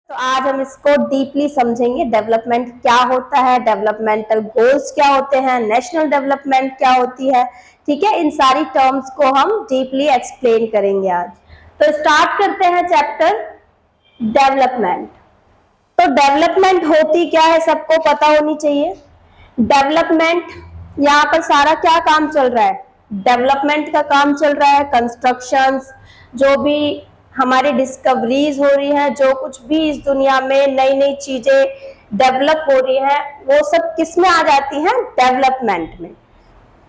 तो आज हम इसको डीपली समझेंगे। डेवलपमेंट क्या होता है, डेवलपमेंटल गोल्स क्या होते हैं, नेशनल डेवलपमेंट क्या होती है। ठीक है, इन सारी टर्म्स को हम डीपली एक्सप्लेन करेंगे आज। तो स्टार्ट करते हैं चैप्टर डेवलपमेंट। तो डेवलपमेंट होती क्या है सबको पता होनी चाहिए। डेवलपमेंट, यहाँ पर सारा क्या काम चल रहा है, डेवलपमेंट का काम चल रहा है। कंस्ट्रक्शंस, जो भी हमारी डिस्कवरीज हो रही हैं, जो कुछ भी इस दुनिया में नई नई चीजें डेवलप हो रही हैं, वो सब किस में आ जाती हैं, डेवलपमेंट में।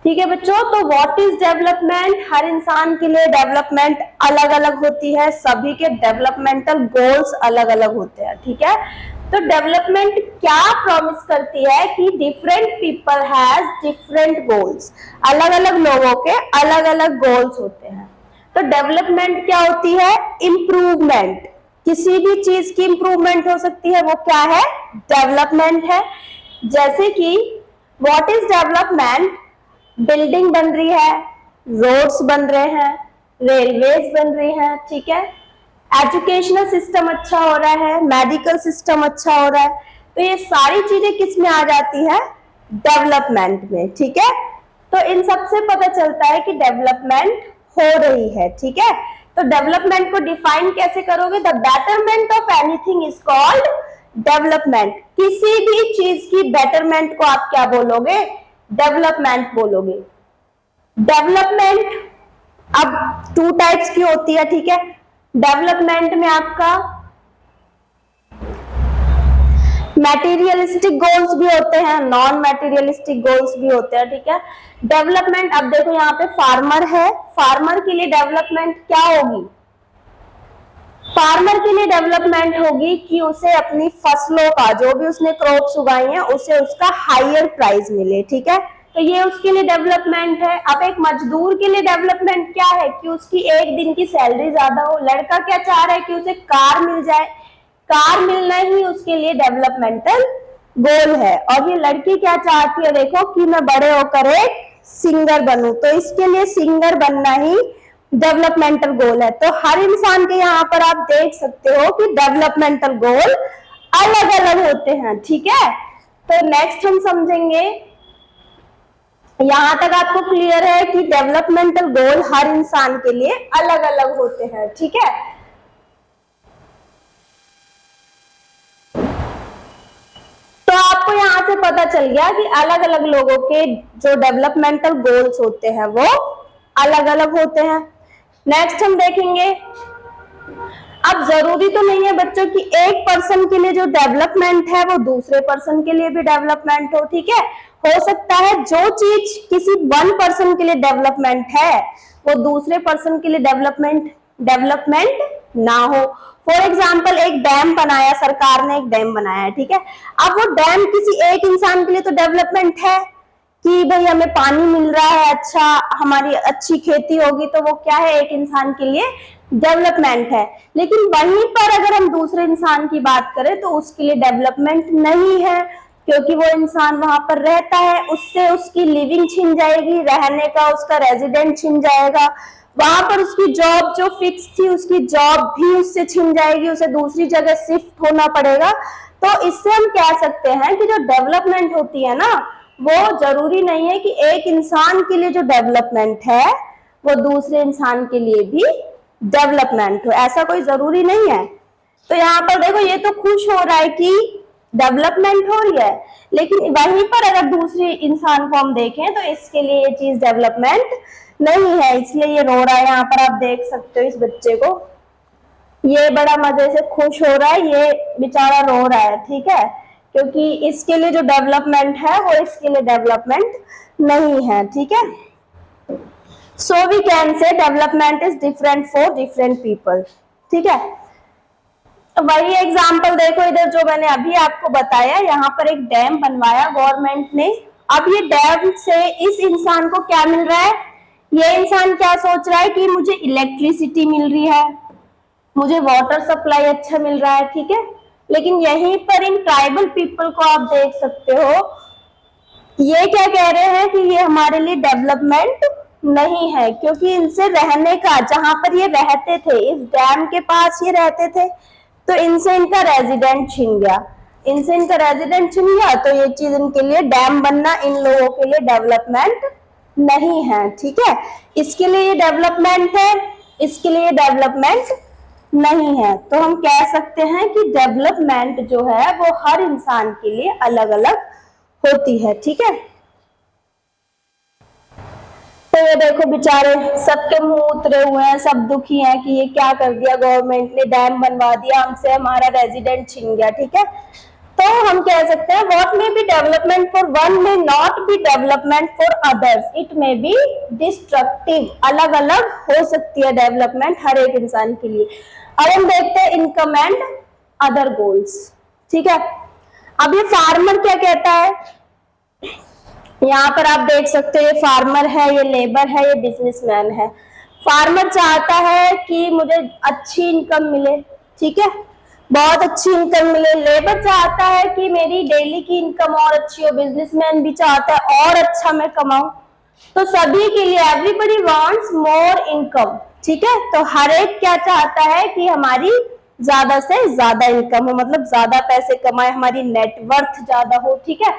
ठीक है बच्चों, तो व्हाट इज डेवलपमेंट। हर इंसान के लिए डेवलपमेंट अलग अलग होती है, सभी के डेवलपमेंटल गोल्स अलग अलग होते हैं। ठीक है, तो डेवलपमेंट क्या प्रॉमिस करती है कि different people has different goals, अलग अलग लोगों के अलग अलग गोल्स होते हैं। तो डेवलपमेंट क्या होती है, इंप्रूवमेंट। किसी भी चीज की इंप्रूवमेंट हो सकती है, वो क्या है, डेवलपमेंट है। जैसे कि व्हाट इज डेवलपमेंट, बिल्डिंग बन रही है, रोड्स बन रहे हैं, रेलवेज बन रही हैं। ठीक है, एजुकेशनल सिस्टम अच्छा हो रहा है, मेडिकल सिस्टम अच्छा हो रहा है। तो ये सारी चीजें किस में आ जाती है, डेवलपमेंट में। ठीक है, तो इन सब से पता चलता है कि डेवलपमेंट हो रही है। ठीक है, तो डेवलपमेंट को डिफाइन कैसे करोगे, the betterment of anything is called development. किसी भी चीज की बेटरमेंट को आप क्या बोलोगे, डेवलपमेंट बोलोगे। डेवलपमेंट अब टू टाइप्स की होती है। ठीक है, डेवलपमेंट में आपका मैटेरियलिस्टिक गोल्स भी होते हैं, नॉन मैटेरियलिस्टिक गोल्स भी होते हैं। ठीक है, डेवलपमेंट, अब देखो यहाँ पे फार्मर है, फार्मर के लिए डेवलपमेंट क्या होगी, फार्मर के लिए डेवलपमेंट होगी कि उसे अपनी फसलों का, जो भी उसने क्रॉप्स उगाई हैं, उसे उसका हायर प्राइस मिले। ठीक है, तो ये उसके लिए डेवलपमेंट है। अब एक मजदूर के लिए डेवलपमेंट क्या है, कि उसकी एक दिन की सैलरी ज्यादा हो। लड़का क्या चाह रहा है, कि उसे कार मिल जाए, कार मिलना ही उसके लिए डेवलपमेंटल गोल है। और ये लड़की क्या चाहती है, देखो, कि मैं बड़े होकर एक सिंगर बनूं, तो इसके लिए सिंगर बनना ही डेवलपमेंटल गोल है। तो हर इंसान के यहाँ पर आप देख सकते हो कि डेवलपमेंटल गोल अलग अलग होते हैं। ठीक है, तो नेक्स्ट हम समझेंगे, यहां तक आपको क्लियर है कि डेवलपमेंटल गोल हर इंसान के लिए अलग अलग होते हैं। ठीक है, तो आपको यहां से पता चल गया कि अलग अलग लोगों के जो डेवलपमेंटल गोल्स होते हैं वो अलग अलग होते हैं। नेक्स्ट हम देखेंगे, अब जरूरी तो नहीं है बच्चों कि एक पर्सन के लिए जो डेवलपमेंट है वो दूसरे पर्सन के लिए भी डेवलपमेंट हो। ठीक है, हो सकता है जो चीज किसी वन पर्सन के लिए डेवलपमेंट है वो दूसरे पर्सन के लिए डेवलपमेंट ना हो। फॉर एग्जाम्पल, एक डैम बनाया, सरकार ने एक डैम बनाया है। ठीक है, अब वो डैम किसी एक इंसान के लिए तो डेवलपमेंट है कि भाई हमें पानी मिल रहा है, अच्छा, हमारी अच्छी खेती होगी, तो वो क्या है, एक इंसान के लिए डेवलपमेंट है। लेकिन वहीं पर अगर हम दूसरे इंसान की बात करें तो उसके लिए डेवलपमेंट नहीं है, क्योंकि वो इंसान वहां पर रहता है, उससे उसकी लिविंग छिन जाएगी, रहने का उसका रेजिडेंट छिन जाएगा, वहां पर उसकी जॉब जो फिक्स थी उसकी जॉब भी उससे छिन जाएगी, उसे दूसरी जगह शिफ्ट होना पड़ेगा। तो इससे हम कह सकते हैं कि जो डेवलपमेंट होती है ना, वो जरूरी नहीं है कि एक इंसान के लिए जो डेवलपमेंट है वो दूसरे इंसान के लिए भी डेवलपमेंट हो, ऐसा कोई जरूरी नहीं है। तो यहाँ पर देखो, ये तो खुश हो रहा है कि डेवलपमेंट हो रही है, लेकिन वहीं पर अगर दूसरे इंसान को हम देखें तो इसके लिए ये चीज डेवलपमेंट नहीं है, इसलिए ये रो रहा है। यहाँ पर आप देख सकते हो इस बच्चे को, ये बड़ा मजे से खुश हो रहा है, ये बेचारा रो रहा है। ठीक है, क्योंकि इसके लिए जो डेवलपमेंट है वो इसके लिए डेवलपमेंट नहीं है। ठीक है, so we can say development is different for different people. ठीक है, वही एग्जाम्पल देखो इधर जो मैंने अभी आपको बताया, यहाँ पर एक डैम बनवाया गवर्नमेंट ने। अब ये डैम से इस इंसान को क्या मिल रहा है, ये इंसान क्या सोच रहा है कि मुझे इलेक्ट्रिसिटी मिल रही है, मुझे वाटर सप्लाई अच्छा मिल रहा है। ठीक है, लेकिन यहीं पर इन ट्राइबल पीपल को आप देख सकते हो, ये क्या कह रहे हैं कि ये हमारे लिए डेवलपमेंट नहीं है, क्योंकि इनसे रहने का, जहां पर ये रहते थे, इस डैम के पास ये रहते थे, तो इनसे इनका रेजिडेंट छिन गया, इनसे इनका रेजिडेंट छिन गया, तो ये चीज इनके लिए, डैम बनना इन लोगों के लिए डेवलपमेंट नहीं है। ठीक है, इसके लिए ये डेवलपमेंट है, इसके लिए डेवलपमेंट नहीं है। तो हम कह सकते हैं कि डेवलपमेंट जो है वो हर इंसान के लिए अलग अलग होती है। ठीक है, तो ये देखो बेचारे सबके मुंह उतरे हुए हैं, सब दुखी हैं कि ये क्या कर दिया गवर्नमेंट ने, डैम बनवा दिया, हमसे हमारा रेजिडेंट छिन गया। ठीक है, तो हम कह सकते हैं what may be development for one may not be development for others, it may be destructive. अलग अलग हो सकती है डेवलपमेंट हर एक इंसान के लिए। अब हम देखते हैं इनकम एंड अदर गोल्स। ठीक है, अब ये फार्मर क्या कहता है, यहाँ पर आप देख सकते हो, ये फार्मर है, ये लेबर है, ये बिजनेसमैन है। फार्मर चाहता है कि मुझे अच्छी इनकम मिले, ठीक है, बहुत अच्छी इनकम मिले। लेबर चाहता है कि मेरी डेली की इनकम और अच्छी हो। बिजनेसमैन भी चाहता है और अच्छा मैं कमाऊं। तो सभी के लिए एवरीबडी वांट्स मोर इनकम। ठीक है, तो हर एक क्या चाहता है कि हमारी ज्यादा से ज्यादा इनकम हो, मतलब ज्यादा पैसे कमाए, हमारी नेटवर्थ ज्यादा हो। ठीक है,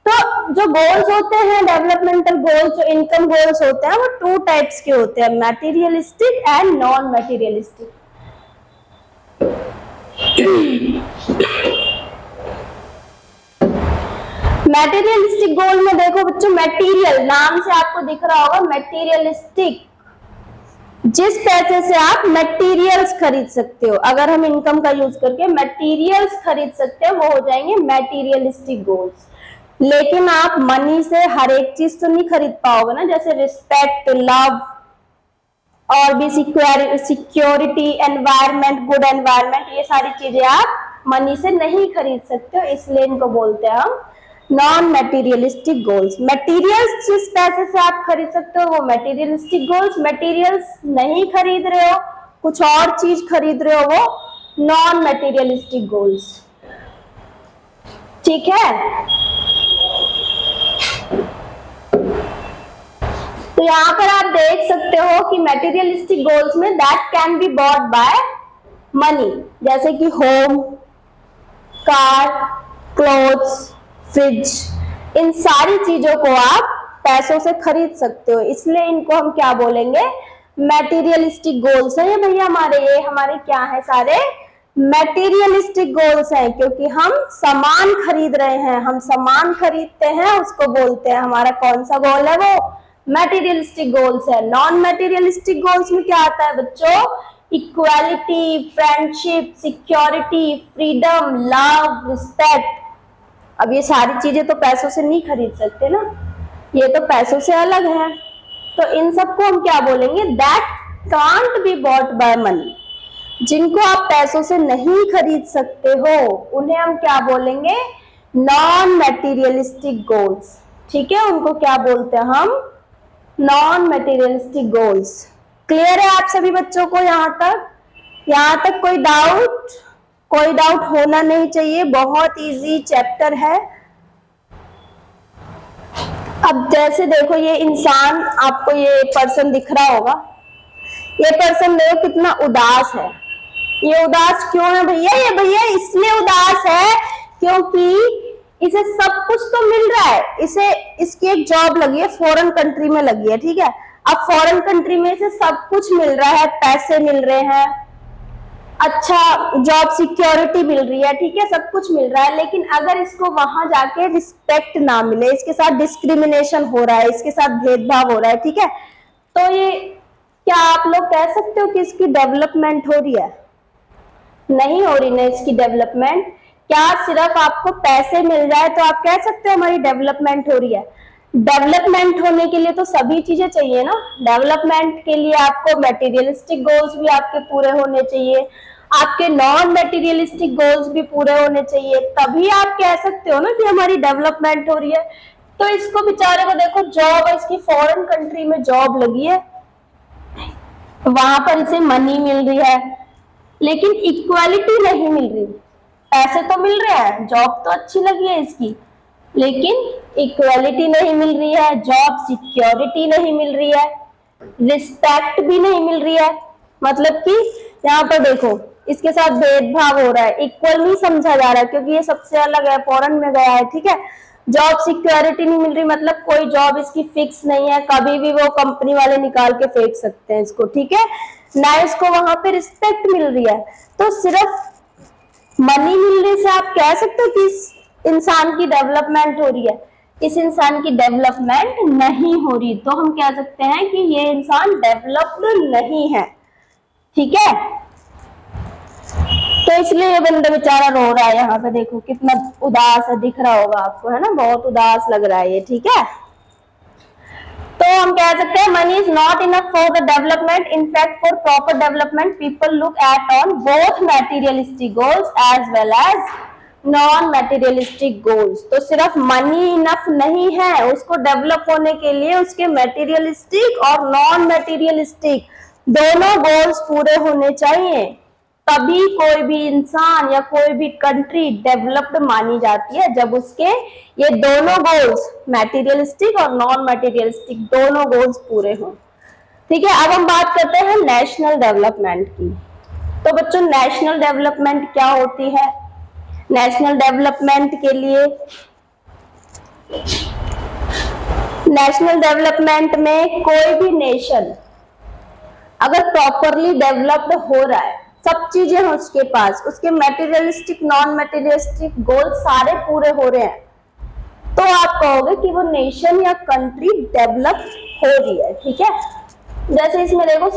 तो जो गोल्स होते हैं डेवलपमेंटल गोल्स, जो इनकम गोल्स होते हैं, वो टू टाइप्स के होते हैं, materialistic and non materialistic. Materialistic goal में देखो बच्चों, मटेरियल नाम से आपको दिख रहा होगा, मटेरियलिस्टिक, जिस पैसे से आप मटेरियल्स खरीद सकते हो, अगर हम इनकम का यूज करके मटेरियल्स खरीद सकते हैं, वो हो जाएंगे मटेरियलिस्टिक गोल्स। लेकिन आप मनी से हर एक चीज तो नहीं खरीद पाओगे ना, जैसे रिस्पेक्ट, लव और भी सिक्योरिटी, एनवायरनमेंट, गुड एनवायरनमेंट, ये सारी चीजें आप मनी से नहीं खरीद सकते हो, इसलिए इनको बोलते हैं हम नॉन मटेरियलिस्टिक गोल्स। मटेरियल्स जिस पैसे से आप खरीद सकते हो वो मटेरियलिस्टिक गोल्स, मटेरियल्स नहीं खरीद रहे हो, कुछ और चीज खरीद रहे हो, वो नॉन मटेरियलिस्टिक गोल्स। ठीक है, तो यहाँ पर आप देख सकते हो कि मटेरियलिस्टिक गोल्स में that can be bought by money, जैसे कि होम, कार, क्लोथ्स, फ्रिज, इन सारी चीजों को आप पैसों से खरीद सकते हो, इसलिए इनको हम क्या बोलेंगे, मटेरियलिस्टिक गोल्स है। ये भैया ये हमारे क्या है, सारे मटेरियलिस्टिक गोल्स हैं, क्योंकि हम सामान खरीद रहे हैं, हम सामान खरीदते हैं, उसको बोलते हैं, हमारा कौन सा गोल है, वो मटेरियलिस्टिक गोल्स है। नॉन मटेरियलिस्टिक गोल्स में क्या आता है बच्चों, equality, friendship, security, freedom, love, respect. अब ये सारी चीजें तो पैसों से नहीं खरीद सकते ना, ये तो पैसों से अलग है, तो इन सबको हम क्या बोलेंगे, that can't be bought by money. जिनको आप पैसों से नहीं खरीद सकते हो उन्हें हम क्या बोलेंगे, नॉन मटेरियलिस्टिक गोल्स। ठीक है, उनको क्या बोलते हैं हम, नॉन मटेरियलिस्टिक गोल्स। क्लियर है आप सभी बच्चों को यहाँ तक कोई डाउट होना नहीं चाहिए, बहुत इजी चैप्टर है। अब जैसे देखो ये इंसान, आपको ये पर्सन दिख रहा होगा, ये पर्सन देखो कितना उदास है। ये उदास क्यों है भैया, ये भैया इसलिए उदास है क्योंकि इसे सब कुछ तो मिल रहा है, इसे इसकी एक जॉब लगी है, फॉरेन कंट्री में लगी है। ठीक है, अब फॉरेन कंट्री में इसे सब कुछ मिल रहा है, पैसे मिल रहे हैं, अच्छा जॉब सिक्योरिटी मिल रही है, ठीक है, सब कुछ मिल रहा है, लेकिन अगर इसको वहां जाके रिस्पेक्ट ना मिले, इसके साथ डिस्क्रिमिनेशन हो रहा है, इसके साथ भेदभाव हो रहा है, ठीक है, तो ये क्या आप लोग कह सकते हो कि इसकी डेवलपमेंट हो रही है? नहीं हो रही ना इसकी डेवलपमेंट। क्या सिर्फ आपको पैसे मिल जाए तो आप कह सकते हो हमारी डेवलपमेंट हो रही है? डेवलपमेंट होने के लिए तो सभी चीजें चाहिए ना। डेवलपमेंट के लिए आपको मटेरियलिस्टिक गोल्स भी आपके पूरे होने चाहिए, आपके नॉन मटेरियलिस्टिक गोल्स भी पूरे होने चाहिए, तभी आप कह सकते हो ना कि हमारी डेवलपमेंट हो रही है। तो इसको बेचारे को देखो, जॉब, इसकी फॉरेन कंट्री में जॉब लगी है, वहां पर इसे मनी मिल रही है, लेकिन इक्वालिटी नहीं मिल रही। पैसे तो मिल रहे हैं, जॉब तो अच्छी लगी है इसकी, लेकिन इक्वालिटी नहीं मिल रही है, जॉब सिक्योरिटी नहीं मिल रही है, रिस्पेक्ट भी नहीं मिल रही है। मतलब कि यहाँ पर देखो, इसके साथ भेदभाव हो रहा है, इक्वल नहीं समझा जा रहा है, क्योंकि ये सबसे अलग है, फॉरेन में गया है, ठीक है। जॉब सिक्योरिटी नहीं मिल रही, मतलब कोई जॉब इसकी फिक्स नहीं है, कभी भी वो कंपनी वाले निकाल के फेंक सकते हैं इसको, ठीक है ना। इसको वहां पे रिस्पेक्ट मिल रही है। तो सिर्फ मनी मिलने से आप कह सकते हो कि इस इंसान की डेवलपमेंट हो रही है? इस इंसान की डेवलपमेंट नहीं हो रही, तो हम कह सकते हैं कि ये इंसान डेवलप्ड नहीं है, ठीक है। तो इसलिए ये बंदा बेचारा रो रहा है, यहाँ पे देखो कितना उदास है, दिख रहा होगा आपको, है ना, बहुत उदास लग रहा है ये, ठीक है। तो हम कह सकते हैं money is not enough for the development, in fact for proper development people look at on both materialistic goals as well as non materialistic goals. तो सिर्फ मनी इनफ नहीं है, उसको डेवलप होने के लिए उसके मटेरियलिस्टिक और नॉन मटेरियलिस्टिक दोनों गोल्स पूरे होने चाहिए, तभी कोई भी इंसान या कोई भी कंट्री डेवलप्ड मानी जाती है, जब उसके ये दोनों गोल्स मटेरियलिस्टिक और नॉन मटेरियलिस्टिक दोनों गोल्स पूरे हों, ठीक है। अब हम बात करते हैं नेशनल डेवलपमेंट की। तो बच्चों नेशनल डेवलपमेंट क्या होती है? नेशनल डेवलपमेंट के लिए, नेशनल डेवलपमेंट में कोई भी नेशन अगर प्रॉपरली डेवलप्ड हो रहा है, सब चीजें हैं उसके पास, उसके मटेरियलिस्टिक नॉन मटेरियलिस्टिक गोल सारे पूरे हो रहे हैं, तो आप कहोगे कि वो नेशन या कंट्री डेवलप हो रही है, ठीक है। जैसे इसमें देखो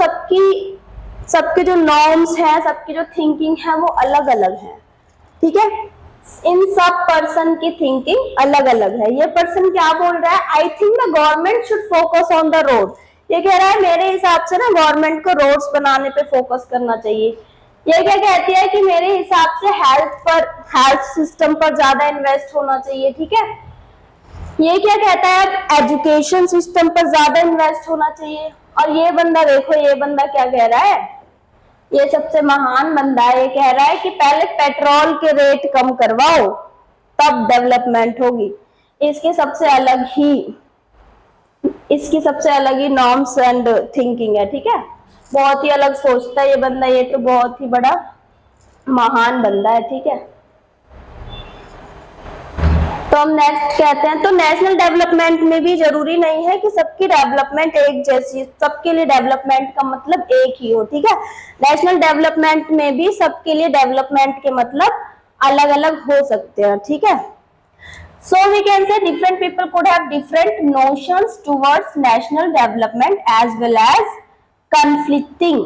सबके जो नॉर्म्स हैं, सबकी जो थिंकिंग है वो अलग अलग है, ठीक है। इन सब पर्सन की थिंकिंग अलग अलग है। ये पर्सन क्या बोल रहा है? I think the government should focus on the road. ये कह रहा है मेरे हिसाब से ना गवर्नमेंट को रोड्स बनाने पे फोकस करना चाहिए। ये क्या कहती है कि मेरे हिसाब से हेल्थ सिस्टम पर ज्यादा इन्वेस्ट होना चाहिए, ठीक है। ये क्या कहता है? एजुकेशन सिस्टम पर ज्यादा इन्वेस्ट होना चाहिए। और ये बंदा देखो, ये बंदा क्या कह रहा है? ये सबसे महान बंदा है, ये कह रहा है कि पहले पेट्रोल के रेट कम करवाओ तब डेवलपमेंट होगी। इसकी सबसे अलग ही नॉर्म्स एंड थिंकिंग है, ठीक है। बहुत ही अलग सोचता है ये बंदा, ये तो बहुत ही बड़ा महान बंदा है, ठीक है। तो हम नेक्स्ट कहते हैं, तो नेशनल डेवलपमेंट में भी जरूरी नहीं है कि सबकी डेवलपमेंट एक जैसी, सबके लिए डेवलपमेंट का मतलब एक ही हो, ठीक है। नेशनल डेवलपमेंट में भी सबके लिए डेवलपमेंट के मतलब अलग अलग हो सकते हैं, ठीक है। So we can say different people could have different notions towards national development as well as conflicting,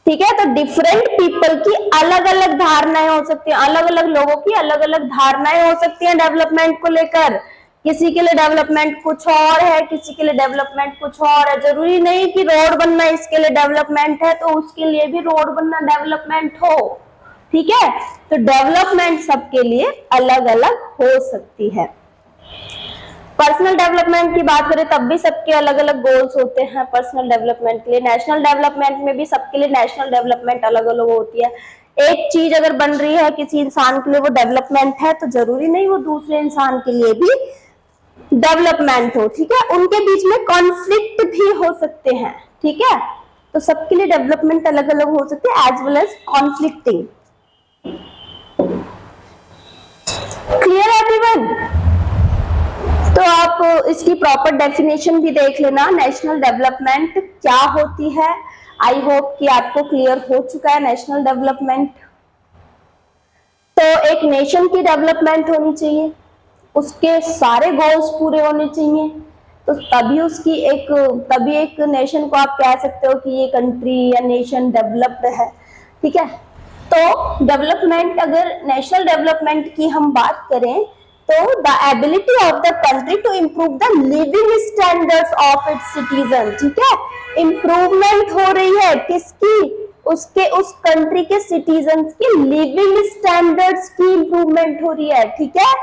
ठीक है। तो डिफरेंट पीपल की अलग अलग धारणाएं हो सकती हैं, अलग अलग लोगों की अलग अलग धारणाएं हो सकती हैं डेवलपमेंट को लेकर। किसी के लिए डेवलपमेंट कुछ और है, किसी के लिए डेवलपमेंट कुछ और है। जरूरी नहीं कि रोड बनना इसके लिए डेवलपमेंट है तो उसके लिए भी रोड बनना डेवलपमेंट हो, ठीक है। तो डेवलपमेंट सबके लिए अलग अलग हो सकती है। पर्सनल डेवलपमेंट की बात करें तब भी सबके अलग अलग गोल्स होते हैं पर्सनल डेवलपमेंट के लिए। नेशनल डेवलपमेंट में भी सबके लिए नेशनल डेवलपमेंट अलग अलग होती है। एक चीज अगर बन रही है किसी इंसान के लिए वो डेवलपमेंट है, तो जरूरी नहीं वो दूसरे इंसान के लिए भी डेवलपमेंट हो, ठीक है। उनके बीच में कॉन्फ्लिक्ट भी हो सकते हैं, ठीक है। तो सबके लिए डेवलपमेंट अलग अलग हो सकते हैं as well as conflicting. Clear everyone? तो आप इसकी प्रॉपर डेफिनेशन भी देख लेना, नेशनल डेवलपमेंट क्या होती है। आई होप कि आपको क्लियर हो चुका है नेशनल डेवलपमेंट। तो एक नेशन की डेवलपमेंट होनी चाहिए, उसके सारे गोल्स पूरे होने चाहिए, तो तभी एक नेशन को आप कह सकते हो कि ये कंट्री या नेशन डेवलप्ड है, ठीक है। तो डेवलपमेंट, अगर नेशनल डेवलपमेंट की हम बात करें तो the ability of the country to improve the living standards of its citizen, ठीक है। इम्प्रूवमेंट हो रही है किसकी? उस कंट्री के सिटीजन्स की लिविंग स्टैंडर्ड्स की इम्प्रूवमेंट हो रही है, ठीक है।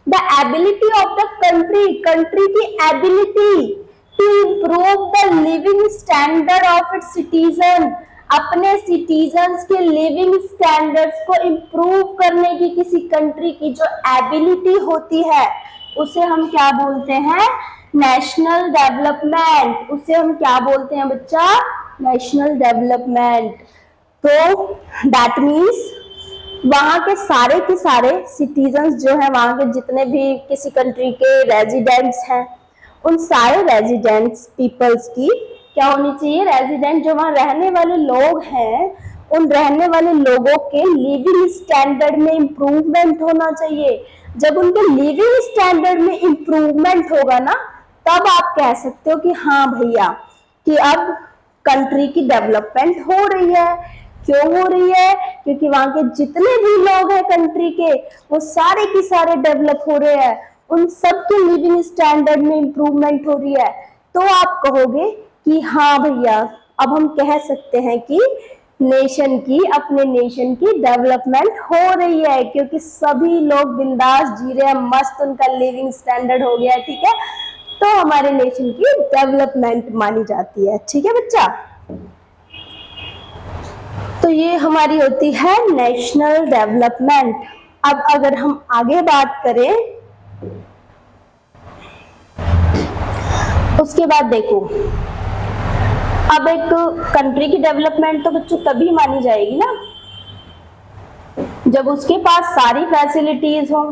The ability of the country की ability to improve the living standard of its citizen, अपने सिटीजन्स के लिविंग स्टैंडर्ड्स को इम्प्रूव करने की किसी कंट्री की जो एबिलिटी होती है उसे हम क्या बोलते हैं? National development. उसे हम क्या बोलते हैं बच्चा? National development. तो दैट मीन्स वहां के सारे सिटीजन्स जो है, वहां के जितने भी किसी कंट्री के रेजिडेंट्स हैं, उन सारे रेजिडेंट्स पीपल्स की क्या होनी चाहिए, रेजिडेंट जो वहां रहने वाले लोग हैं, उन रहने वाले लोगों के लिविंग स्टैंडर्ड में इम्प्रूवमेंट होना चाहिए। जब उनके लिविंग स्टैंडर्ड में इम्प्रूवमेंट होगा ना, तब आप कह सकते हो कि हाँ भैया, कि अब कंट्री की डेवलपमेंट हो रही है। क्यों हो रही है? क्योंकि वहां के जितने भी लोग हैं कंट्री के, वो सारे के सारे डेवलप हो रहे हैं, उन सबके लिविंग स्टैंडर्ड में इम्प्रूवमेंट हो रही है। तो आप कहोगे कि हाँ भैया, अब हम कह सकते हैं कि नेशन की, अपने नेशन की डेवलपमेंट हो रही है, क्योंकि सभी लोग बिंदास जी रहे हैं, मस्त उनका लिविंग स्टैंडर्ड हो गया है। ठीक है, तो हमारे नेशन की डेवलपमेंट मानी जाती है। ठीक है बच्चा, तो ये हमारी होती है नेशनल डेवलपमेंट। अब अगर हम आगे बात करें, उसके बाद देखो, अब एक कंट्री की डेवलपमेंट तो बच्चों तभी मानी जाएगी ना, जब उसके पास सारी फैसिलिटीज हो।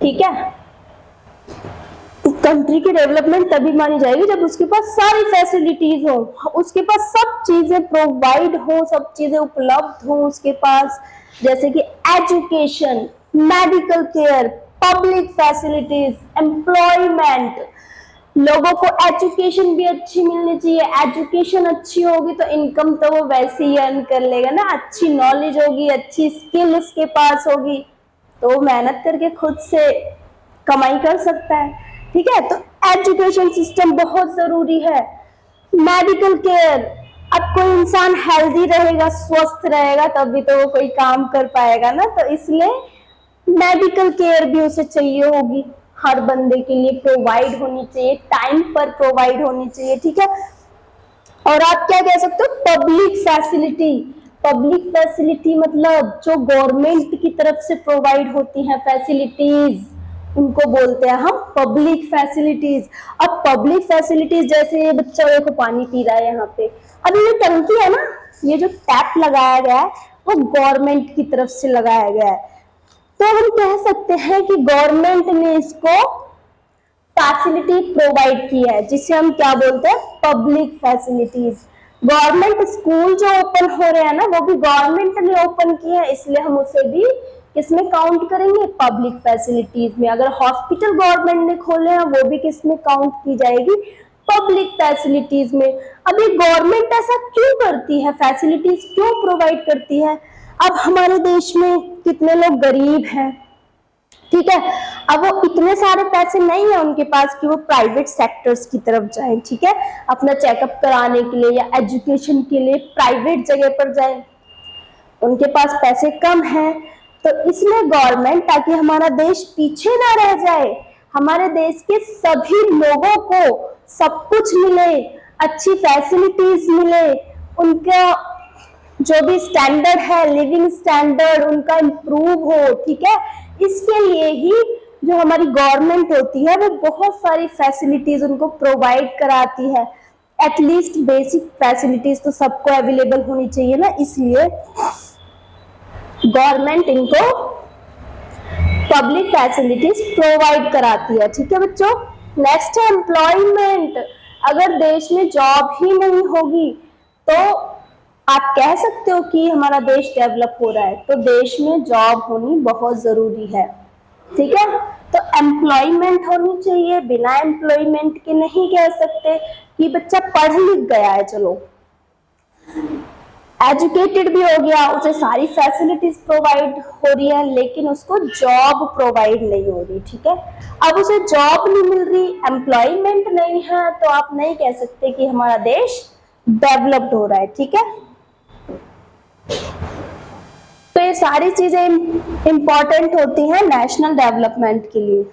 ठीक है, कंट्री की डेवलपमेंट तभी मानी जाएगी जब उसके पास सारी फैसिलिटीज हो, उसके पास सब चीजें प्रोवाइड हो, सब चीजें उपलब्ध हो उसके पास, जैसे कि education, medical care, public facilities, employment. लोगों को एजुकेशन भी अच्छी मिलनी चाहिए। एजुकेशन अच्छी होगी तो इनकम तो वो वैसे ही अर्न कर लेगा ना, अच्छी नॉलेज होगी, अच्छी स्किल उसके पास होगी, तो वो मेहनत करके खुद से कमाई कर सकता है। ठीक है, तो एजुकेशन सिस्टम बहुत जरूरी है। मेडिकल केयर, अब कोई इंसान हेल्दी रहेगा, स्वस्थ रहेगा, तभी तो वो कोई काम कर पाएगा ना, तो इसलिए मेडिकल केयर भी उसे चाहिए होगी, हर बंदे के लिए प्रोवाइड होनी चाहिए, टाइम पर प्रोवाइड होनी चाहिए। ठीक है, और आप क्या कह सकते हो, पब्लिक फैसिलिटी। पब्लिक फैसिलिटी मतलब जो गवर्नमेंट की तरफ से प्रोवाइड होती हैं फैसिलिटीज, उनको बोलते हैं हम पब्लिक फैसिलिटीज। अब पब्लिक फैसिलिटीज जैसे ये बच्चा देखो पानी पी रहा है यहाँ पे, अब ये टंकी है ना, ये जो टैप लगाया गया है वो गवर्नमेंट की तरफ से लगाया गया है, तो हम कह सकते हैं कि गवर्नमेंट ने इसको फैसिलिटी प्रोवाइड की है, जिसे हम क्या बोलते हैं, पब्लिक फैसिलिटीज। गवर्नमेंट स्कूल जो ओपन हो रहे हैं ना, वो भी गवर्नमेंट ने ओपन किए हैं, इसलिए हम उसे भी किसमें काउंट करेंगे, पब्लिक फैसिलिटीज में। अगर हॉस्पिटल गवर्नमेंट ने खोले हैं, वो भी किसमें काउंट की जाएगी, पब्लिक फैसिलिटीज में। अब ये गवर्नमेंट ऐसा क्यों करती है, फैसिलिटीज क्यों प्रोवाइड करती है? अब हमारे देश में कितने लोग गरीब हैं, ठीक है, अब वो इतने सारे पैसे नहीं है उनके पास कि वो प्राइवेट सेक्टर्स की तरफ जाएं, ठीक है, अपना चेकअप कराने के लिए या एजुकेशन के लिए प्राइवेट जगह पर जाएं, उनके पास पैसे कम हैं। तो इसलिए गवर्नमेंट, ताकि हमारा देश पीछे ना रह जाए, हमारे देश के सभी लोगों को सब कुछ मिले, अच्छी फैसिलिटीज मिले, उनका जो भी स्टैंडर्ड है, लिविंग स्टैंडर्ड उनका इम्प्रूव हो, ठीक है, इसके लिए ही जो हमारी गवर्नमेंट होती है वो बहुत सारी फैसिलिटीज उनको प्रोवाइड कराती है। एटलीस्ट बेसिक फैसिलिटीज तो सबको अवेलेबल होनी चाहिए ना, इसलिए गवर्नमेंट इनको पब्लिक फैसिलिटीज प्रोवाइड कराती है। ठीक है बच्चों, नेक्स्ट है एम्प्लॉयमेंट। अगर देश में जॉब ही नहीं होगी तो आप कह सकते हो कि हमारा देश डेवलप हो रहा है, तो देश में जॉब होनी बहुत जरूरी है। ठीक है, तो एम्प्लॉयमेंट होनी चाहिए, बिना एम्प्लॉयमेंट के नहीं कह सकते कि बच्चा पढ़ लिख गया है, चलो एजुकेटेड भी हो गया, उसे सारी फैसिलिटीज प्रोवाइड हो रही है, लेकिन उसको जॉब प्रोवाइड नहीं हो रही। ठीक है, अब उसे जॉब नहीं मिल रही, एम्प्लॉयमेंट नहीं है, तो आप नहीं कह सकते कि हमारा देश डेवलप्ड हो रहा है। ठीक है, तो ये सारी चीजें इंपॉर्टेंट होती हैं नेशनल डेवलपमेंट के लिए।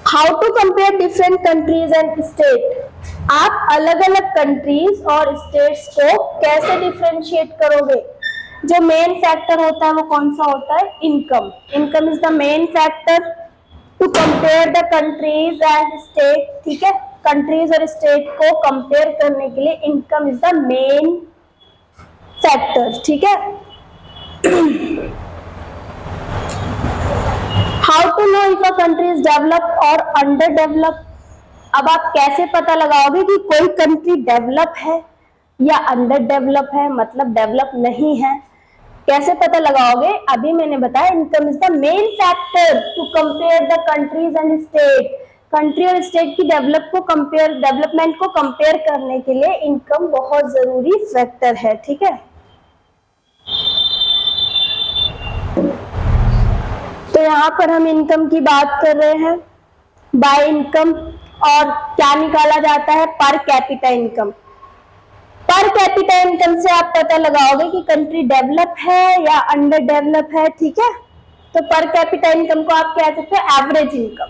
How to compare different countries and state. आप अलग अलग कंट्रीज और स्टेट्स को कैसे डिफरेंशिएट करोगे? जो मेन फैक्टर होता है वो कौन सा होता है? Income. Income is the main factor to compare the countries and state. ठीक है, कंट्रीज और स्टेट को कंपेयर करने के लिए income is the main factor, ठीक है। How to know if a country is develop और अंडर डेवलप। अब आप कैसे पता लगाओगे कि कोई कंट्री डेवलप है या अंडर डेवलप है, मतलब डेवलप नहीं है, कैसे पता लगाओगे? अभी मैंने बताया income is the main factor to compare the countries and state. Country और स्टेट की डेवलपमेंट को कंपेयर करने के लिए इनकम बहुत जरूरी फैक्टर है, ठीक है। तो यहाँ पर हम इनकम की बात कर रहे हैं, बाय इनकम, और क्या निकाला जाता है? पर कैपिटा इनकम। पर कैपिटा इनकम से आप पता लगाओगे कि कंट्री डेवलप है या अंडर डेवलप है, ठीक है। तो पर कैपिटा इनकम को आप कह सकते हैं एवरेज इनकम।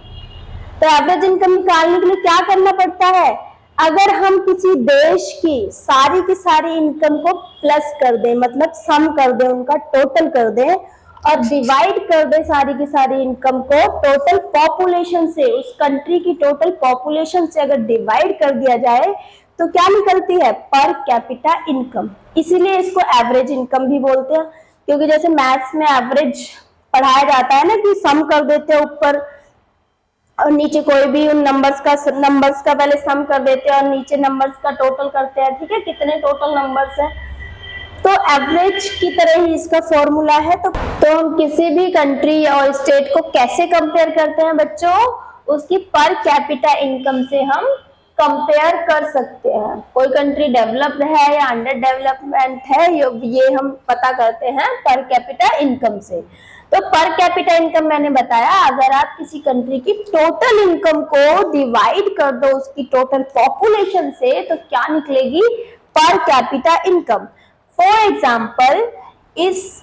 तो एवरेज इनकम निकालने के लिए क्या करना पड़ता है? अगर हम किसी देश की सारी इनकम को प्लस कर दें, मतलब सम कर दें, उनका टोटल कर दें और डिवाइड कर दें सारी की सारी इनकम को टोटल पॉपुलेशन से, उस कंट्री की टोटल पॉपुलेशन से अगर डिवाइड कर दिया जाए तो क्या निकलती है? पर कैपिटा इनकम। इसीलिए इसको एवरेज इनकम भी बोलते हैं, क्योंकि जैसे मैथ्स में एवरेज पढ़ाया जाता है ना कि सम कर देते हैं ऊपर और नीचे कोई भी उन नंबर्स का पहले सम कर देते हैं और नीचे नंबर्स का टोटल करते हैं, ठीक है, कितने टोटल नंबर्स हैं। तो एवरेज की तरह ही इसका फॉर्मूला है। तो हम किसी भी कंट्री और स्टेट को कैसे कंपेयर करते हैं बच्चों? उसकी पर कैपिटा इनकम से हम कंपेयर कर सकते हैं। कोई कंट्री डेवलप्ड है या अंडर डेवलपमेंट है, ये हम पता करते हैं पर कैपिटा इनकम से। तो पर कैपिटा इनकम मैंने बताया, अगर आप किसी कंट्री की टोटल इनकम को डिवाइड कर दो उसकी टोटल पॉपुलेशन से तो क्या निकलेगी? पर कैपिटा इनकम। फॉर एग्जाम्पल, इस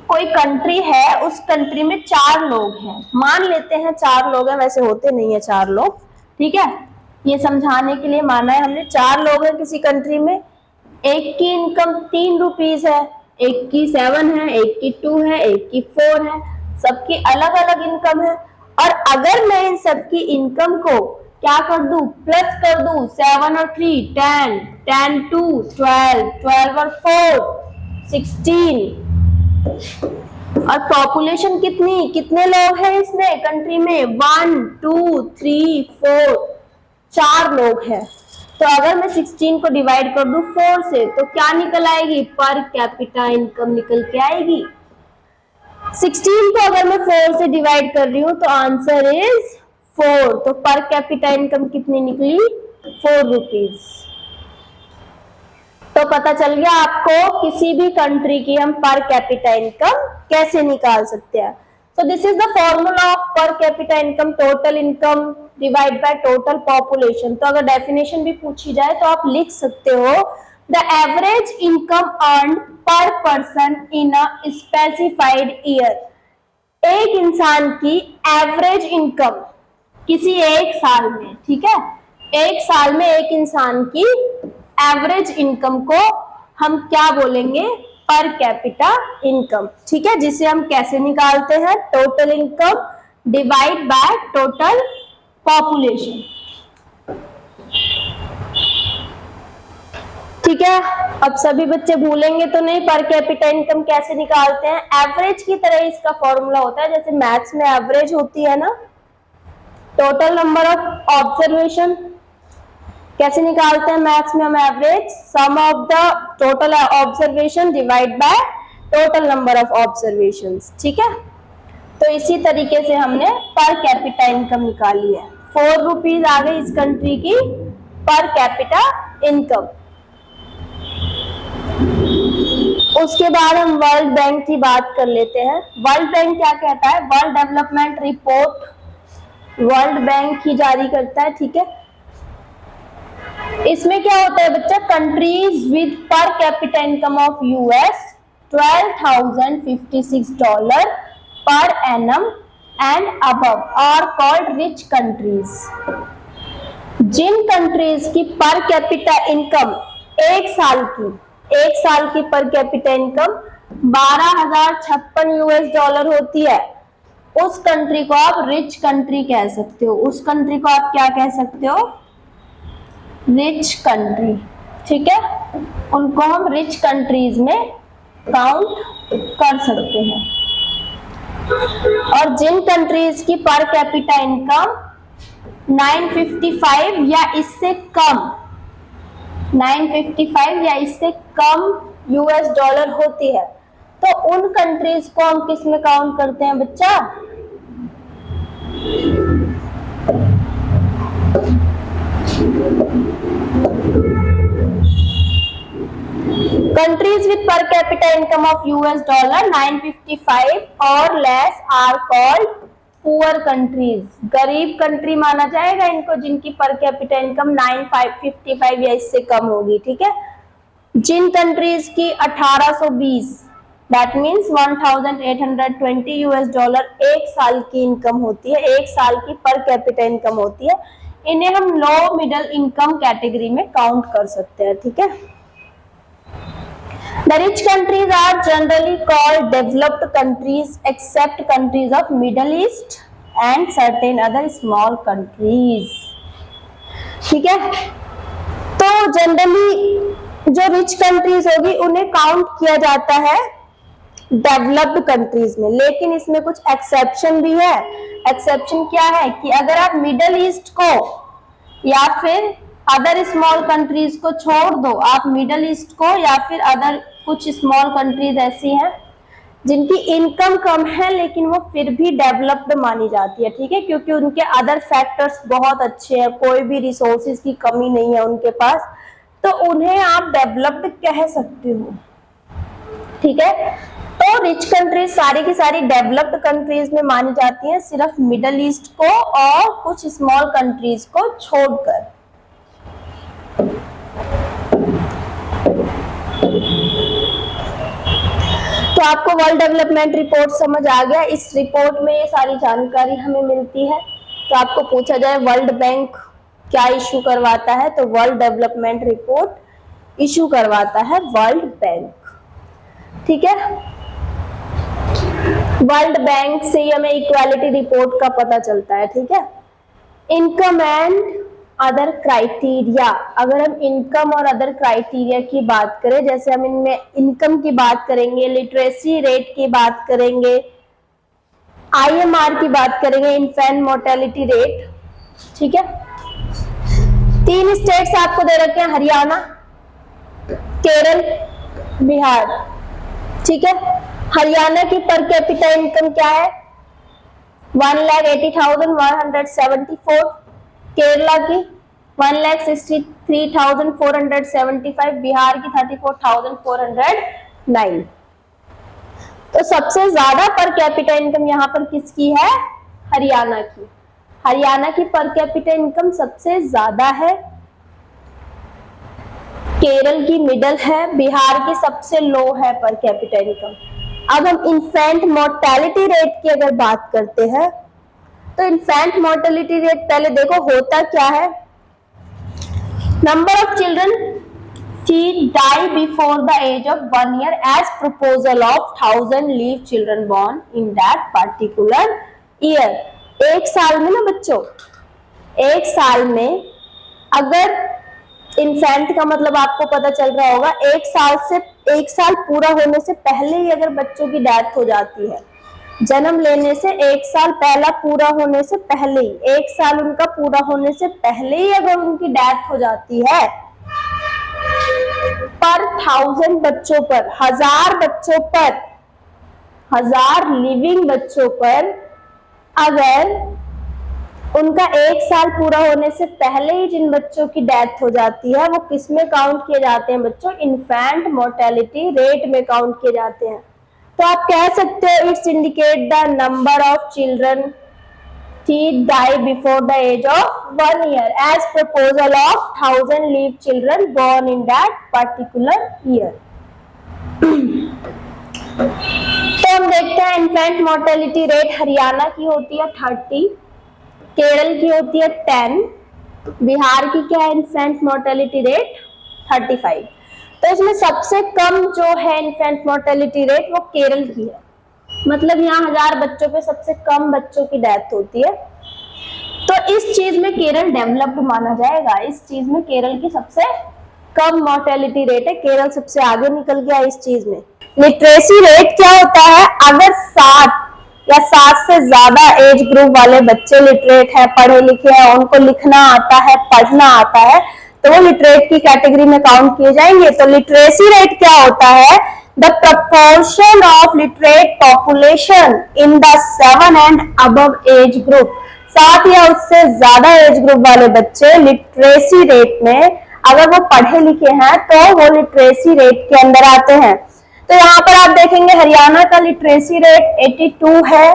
कोई कंट्री है, उस कंट्री में 4 लोग हैं, मान लेते हैं 4 लोग हैं, वैसे होते नहीं है 4 लोग, ठीक है, ये समझाने के लिए माना है हमने। 4 लोग हैं किसी कंट्री में, एक की इनकम 3 रुपीज है, एक की 7 है, एक की 2 है, एक की 4 है, सबकी अलग अलग इनकम है। और अगर मैं इन सबकी इनकम को क्या कर दूं? प्लस कर दूं, 7 और 3 10, 10 2 12, 12 और 4 16, और पॉपुलेशन कितने लोग हैं इसमें कंट्री में? 1 2 3 4, 4 लोग हैं। तो अगर मैं 16 को डिवाइड कर दूं 4 से तो क्या निकल आएगी? पर कैपिटा इनकम निकल के आएगी। 16 को अगर मैं 4 से डिवाइड कर रही हूं तो आंसर इज 4। तो पर कैपिटा इनकम कितनी निकली? 4 रुपीज। तो पता चल गया आपको किसी भी कंट्री की हम पर कैपिटा इनकम कैसे निकाल सकते हैं। So this is the formula of per capita income, total income divide by total population। तो अगर डेफिनेशन भी पूछी जाए तो आप लिख सकते हो the average income earned per person in a specified year। एक इंसान की एवरेज इनकम किसी एक साल में, ठीक है, एक साल में एक इंसान की एवरेज इनकम को हम क्या बोलेंगे? पर कैपिटा इनकम, ठीक है, जिसे हम कैसे निकालते हैं? Total income divide by total population, ठीक है। अब सभी बच्चे भूलेंगे तो नहीं पर कैपिटा इनकम कैसे निकालते हैं? एवरेज की तरह इसका फॉर्मूला होता है, जैसे मैथ्स में एवरेज होती है ना, टोटल नंबर ऑफ ऑब्जर्वेशन। कैसे निकालते हैं मैथ्स में हम average? Sum of the total observation divide by total number of observations, ठीक है। तो इसी तरीके से हमने पर कैपिटा इनकम निकाली है। 4 रुपीज आ गई इस कंट्री की पर कैपिटा इनकम। उसके बाद हम वर्ल्ड बैंक की बात कर लेते हैं। वर्ल्ड बैंक क्या कहता है? World development report world bank ही जारी करता है, ठीक है। इसमें क्या होता है बच्चा? Countries with per capita income of US $12,056 per annum and above are called rich countries. जिन कंट्रीज की पर कैपिटा इनकम एक साल की पर कैपिटा इनकम $12,056 होती है, उस कंट्री को आप रिच कंट्री कह सकते हो। उस कंट्री को आप क्या कह सकते हो? रिच कंट्री, ठीक है, उनको हम रिच कंट्रीज में काउंट कर सकते हैं। और जिन कंट्रीज की पर कैपिटा इनकम 955 या इससे कम, 955 या इससे कम यूएस डॉलर होती है, तो उन कंट्रीज को हम किस में काउंट करते हैं बच्चा? Countries with per capita income of US dollar 955 or less are called poor countries। गरीब कंट्री माना जाएगा इनको जिनकी पर कैपिटा इनकम 955 या इससे कम होगी, ठीक है। जिन कंट्रीज की 1820 दैट मीन्स 1820 यूएस डॉलर एक साल की इनकम होती है, एक साल की पर कैपिटा इनकम होती है, इन्हें हम लो मिडिल इनकम कैटेगरी में काउंट कर सकते हैं, ठीक है। The rich countries are generally called developed countries except countries of Middle East and certain other small countries, ठीक है। तो जनरली जो रिच कंट्रीज होगी उन्हें काउंट किया जाता है डेवलप्ड कंट्रीज में, लेकिन इसमें कुछ एक्सेप्शन भी है। एक्सेप्शन क्या है कि अगर आप मिडल ईस्ट को या फिर अदर स्मॉल कंट्रीज को छोड़ दो, आप मिडल ईस्ट को या फिर अदर कुछ स्मॉल कंट्रीज ऐसी हैं जिनकी इनकम कम है लेकिन वो फिर भी डेवलप्ड मानी जाती है, ठीक है, क्योंकि उनके अदर फैक्टर्स बहुत अच्छे हैं, कोई भी रिसोर्सेज की कमी नहीं है उनके पास, तो उन्हें आप डेवलप्ड कह सकते हो, ठीक है। तो रिच कंट्रीज सारी की सारी डेवलप्ड कंट्रीज में मानी जाती हैं, सिर्फ मिडल ईस्ट को और कुछ स्मॉल कंट्रीज को छोड़कर। तो आपको वर्ल्ड डेवलपमेंट रिपोर्ट समझ आ गया। इस रिपोर्ट में ये सारी जानकारी हमें मिलती है। तो आपको पूछा जाए वर्ल्ड बैंक क्या इशू करवाता है, तो वर्ल्ड डेवलपमेंट रिपोर्ट इशू करवाता है वर्ल्ड बैंक, ठीक है। वर्ल्ड बैंक से हमें इक्वालिटी रिपोर्ट का पता चलता है, ठीक है। इनकम एंड अदर क्राइटेरिया, अगर हम इनकम और अदर क्राइटेरिया की बात करें, जैसे हम इनमें इनकम की बात करेंगे, लिटरेसी रेट की बात करेंगे, आईएमआर की बात करेंगे, इन्फेंट मोर्टेलिटी रेट, ठीक है। 3 स्टेट्स आपको दे रखे हैं, हरियाणा, केरल, बिहार, ठीक है। हरियाणा की पर कैपिटा इनकम क्या है? 1,80,174, केरला की 1,63,475, बिहार की 34,409। तो सबसे ज्यादा पर कैपिटा इनकम यहाँ पर किसकी है? हरियाणा की। हरियाणा की पर कैपिटा इनकम सबसे ज्यादा है, केरल की मिडल है, बिहार की सबसे लो है पर कैपिटा इनकम। अब हम इन्फेंट मोर्टेलिटी रेट की अगर बात करते हैं, तो इन्फेंट मोर्टेलिटी रेट पहले देखो होता क्या है। Number of children die before the age of 1 year as proposal of 1000 live children born in that particular year। एक साल में ना बच्चों, एक साल में अगर इन्फेंट का मतलब आपको पता चल रहा होगा, एक साल पूरा होने से पहले ही अगर बच्चों की डेथ हो जाती है, जन्म लेने से एक साल पहला पूरा होने से पहले ही, एक साल उनका पूरा होने से पहले ही अगर उनकी डेथ हो जाती है, पर 1000 बच्चों पर, 1000 बच्चों पर, 1000 लिविंग बच्चों पर अगर उनका एक साल पूरा होने से पहले ही जिन बच्चों की डेथ हो जाती है, वो किस में काउंट किए जाते हैं बच्चों? इन्फेंट मोर्टेलिटी रेट में काउंट किए जाते हैं। तो आप कह सकते हो it's indicate the number of children die before the age of 1 year as proposal of 1000 live children born in that particular year। तो हम देखते हैं इन्फेंट मोर्टेलिटी रेट हरियाणा की होती है 30, केरल की होती है 10, बिहार की क्या है इन्फेंट मोर्टेलिटी रेट 35। तो इसमें सबसे कम जो है इन्फेंट मोर्टेलिटी रेट वो केरल की है, मतलब यहाँ 1000 बच्चों पे सबसे कम बच्चों की डेथ होती है। तो इस चीज में केरल डेवलप्ड माना जाएगा। इस चीज में केरल की सबसे कम मोर्टेलिटी रेट है, केरल सबसे आगे निकल गया इस चीज में। लिटरेसी रेट क्या होता है, अगर 7 या 7 से ज्यादा एज ग्रुप वाले बच्चे लिटरेट है, पढ़े लिखे हैं, उनको लिखना आता है, पढ़ना आता है, तो वो लिटरेट की कैटेगरी में काउंट किए जाएंगे। तो लिटरेसी रेट क्या होता है, the proportion of literate population in the 7 and above age group. 7 या उससे ज्यादा एज ग्रुप वाले बच्चे लिटरेसी रेट में अगर वो पढ़े लिखे हैं तो वो लिटरेसी रेट के अंदर आते हैं। तो यहाँ पर आप देखेंगे हरियाणा का लिटरेसी रेट 82 है,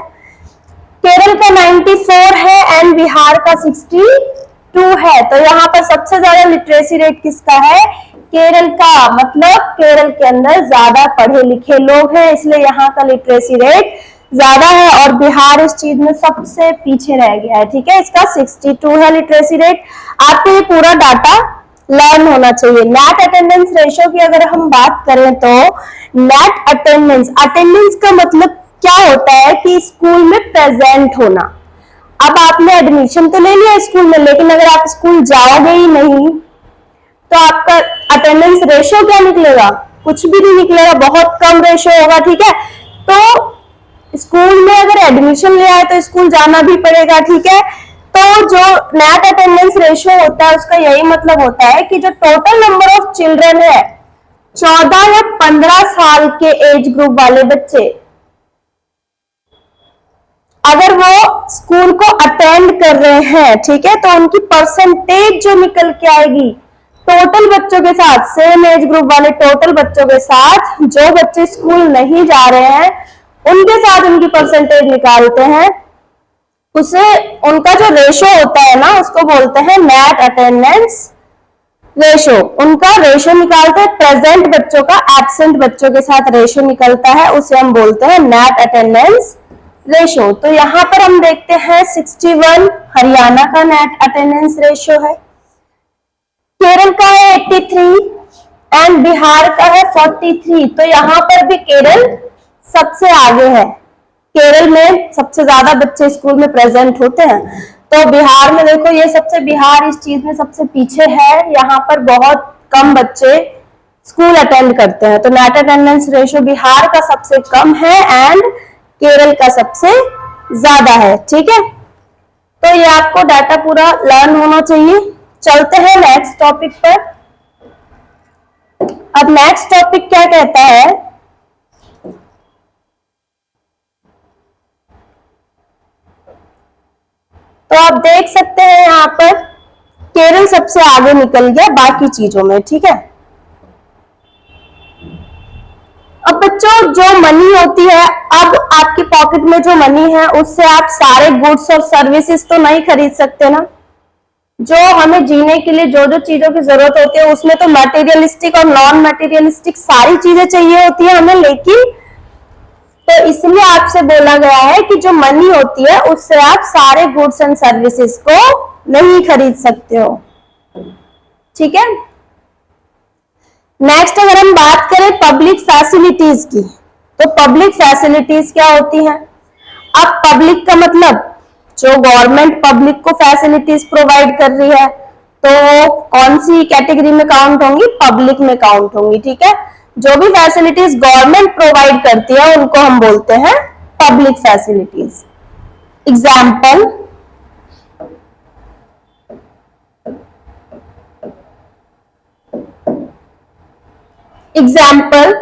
केरल का 94 है एंड बिहार का 62 है। तो यहाँ पर सबसे ज्यादा लिटरेसी रेट किसका है, केरल का, मतलब केरल के अंदर ज्यादा पढ़े लिखे लोग हैं, इसलिए यहाँ का लिटरेसी रेट ज्यादा है। और बिहार इस चीज में सबसे पीछे रह गया है, ठीक है, इसका 62 है लिटरेसी रेट। आपको ये पूरा डाटा लर्न होना चाहिए। नेट अटेंडेंस रेशियो की अगर हम बात करें तो नेट अटेंडेंस, अटेंडेंस का मतलब क्या होता है कि स्कूल में प्रेजेंट होना। अब आपने एडमिशन तो ले लिया स्कूल में, लेकिन अगर आप स्कूल जाओगे ही नहीं तो आपका अटेंडेंस रेशियो क्या निकलेगा, कुछ भी नहीं निकलेगा, बहुत कम रेशियो होगा, ठीक है। तो स्कूल में अगर एडमिशन लिया है तो स्कूल जाना भी पड़ेगा, ठीक है। तो जो नेट अटेंडेंस रेशियो होता है उसका यही मतलब होता है कि जो टोटल नंबर ऑफ चिल्ड्रन है 14 या 15 साल के एज ग्रुप वाले बच्चे, अगर वो स्कूल को अटेंड कर रहे हैं, ठीक है, तो उनकी परसेंटेज जो निकल के आएगी टोटल बच्चों के साथ, सेम एज ग्रुप वाले टोटल बच्चों के साथ जो बच्चे स्कूल नहीं जा रहे हैं उनके साथ उनकी परसेंटेज निकालते हैं, उसे उनका जो रेशो होता है ना उसको बोलते हैं नेट अटेंडेंस रेशो। उनका रेशो निकालते हैं, प्रेजेंट बच्चों का एब्सेंट बच्चों के साथ रेशो निकलता है, उसे हम बोलते हैं नेट अटेंडेंस रेशो। तो यहाँ पर हम देखते हैं 61 हरियाणा का नेट अटेंडेंस रेशो है, केरल का है 83 एंड बिहार का है 43। तो यहाँ पर भी केरल सबसे आगे है, केरल में सबसे ज्यादा बच्चे स्कूल में प्रेजेंट होते हैं। तो बिहार में देखो ये सबसे, बिहार इस चीज में सबसे पीछे है, यहाँ पर बहुत कम बच्चे स्कूल अटेंड करते हैं। तो नेट अटेंडेंस रेशियो बिहार का सबसे कम है एंड केरल का सबसे ज्यादा है, ठीक है। तो ये आपको डाटा पूरा लर्न होना चाहिए। चलते हैं नेक्स्ट टॉपिक पर। अब नेक्स्ट टॉपिक क्या कहता है, तो आप देख सकते हैं यहाँ पर केरल सबसे आगे निकल गया बाकी चीजों में, ठीक है। अब बच्चों जो मनी होती है, अब आपकी पॉकेट में जो मनी है उससे आप सारे गुड्स और सर्विसेज तो नहीं खरीद सकते ना। जो हमें जीने के लिए जो जो चीजों की जरूरत होती है उसमें तो मटेरियलिस्टिक और नॉन मटेरियलिस्टिक सारी चीजें चाहिए होती है हमें, लेकिन तो इसलिए आपसे बोला गया है कि जो मनी होती है उससे आप सारे गुड्स एंड सर्विसेज को नहीं खरीद सकते हो, ठीक है। नेक्स्ट अगर हम बात करें पब्लिक फैसिलिटीज की, तो पब्लिक फैसिलिटीज क्या होती हैं। अब पब्लिक का मतलब जो गवर्नमेंट पब्लिक को फैसिलिटीज प्रोवाइड कर रही है, तो कौन सी कैटेगरी में काउंट होंगी, पब्लिक में काउंट होंगी, ठीक है। जो भी फैसिलिटीज गवर्नमेंट प्रोवाइड करती है उनको हम बोलते हैं public facilities. Example,